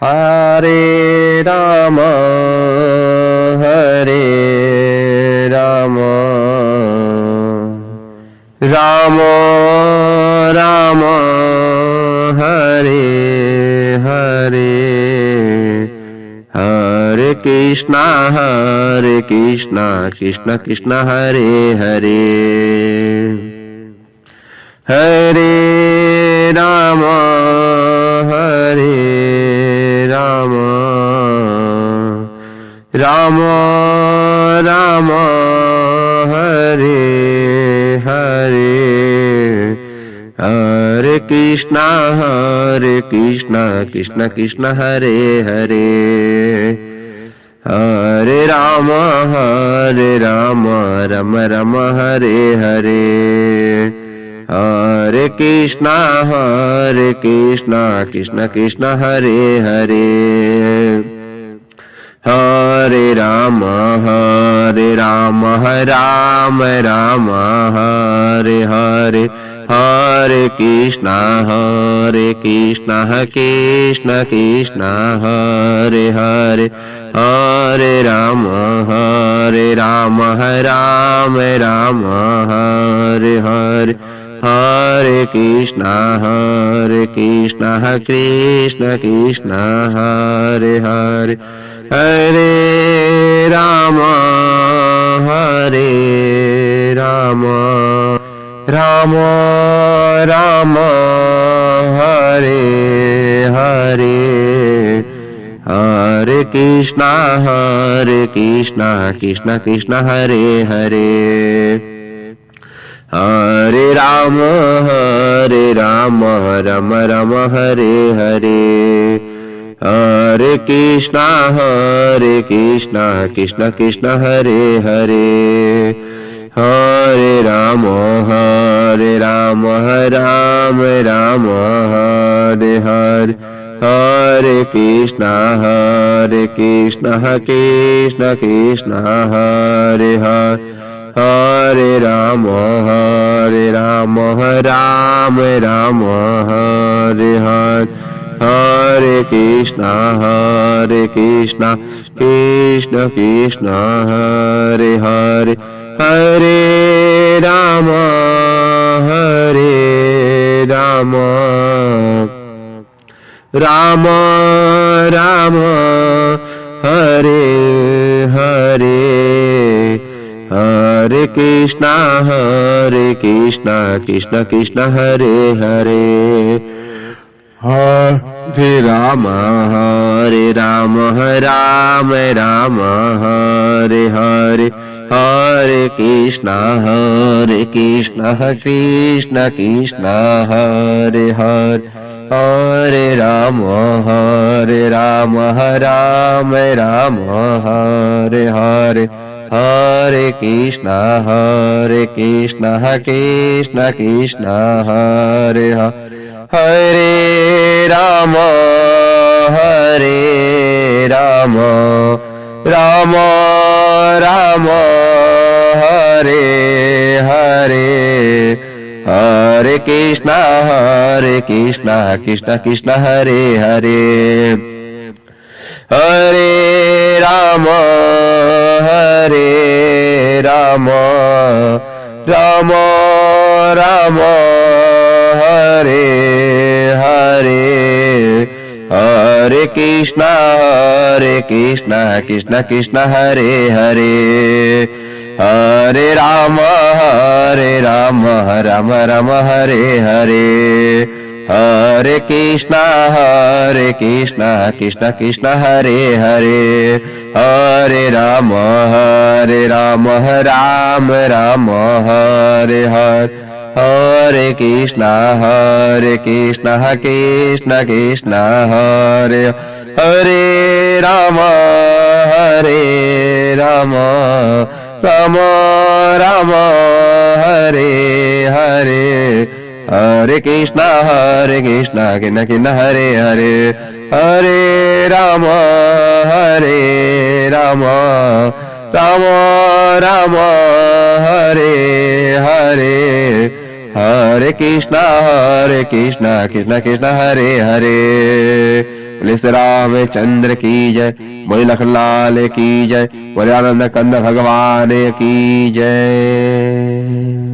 Hare Rama, Hare Rama, Rama Rama, Hare Hare, Hare Krishna, Krishna Krishna, Hare Hare, Hare Rama, Hare Rama, Rama Rama, Hare Hare, Hare Krishna, Krishna Krishna, Hare Hare, Hare Rama, Rama Rama, Hare Hare, Hare Krishna, Krishna Krishna, Hare Hare, Hare Rama, Rama Rama, Hare Hare, Hare Krishna, Krishna Krishna, Hare Hare, Hare Rama, Rama Rama, Hare Hare, Hare Krishna, Krishna Krishna, Hare Hare, Hare Rama, Rama Rama, Hare Hare, Hare Krishna, Krishna Krishna, Hare Hare, Hare Rama, Rama Rama, Hare Hare, Hare Krishna, Krishna Krishna, Hare Hare, Hare Rama, Rama Rama, Hare Hare, Hare Krishna, Krishna Krishna, Hare Hare, Hare Rama, Rama Rama, Hare Hare, Hare Krishna, Krishna Krishna, Hare Hare, Hare Rama, Rama Rama, Hare Hare, Hare Krishna, Krishna Krishna, Hare Hare, Hare Rama, Rama Rama, Hare Hare, Hare Krishna, Krishna Krishna, Hare Hare, Hare Rama, Rama Rama, Hare Hare, Hare Krishna, Krishna Krishna, Hare Hare, Hare Rama, Rama Rama, Hare Hare, Hare Krishna, Krishna Krishna, Hare Hare, Hare Rama, Rama Rama, Hare Hare, Hare Krishna, Krishna Hare Hare, Hare Rama, Rama Rama, Hare Hare, Hare Krishna, Krishna Hare Hare, Hare Rama, Rama Rama, Hare Hare, Hare Krishna, Krishna Krishna, Hare Hare, Rama, Rama Rama, Hare Hare, Hare Krishna, Krishna Hare Hare, Hare Rama, Rama Rama, Hare Hare, Hare Krishna, Krishna Hare Hare, बोले श्री रामचंद्र की जय, बोले लखनलाल की जय, बोले आनंद कंद भगवान की जय।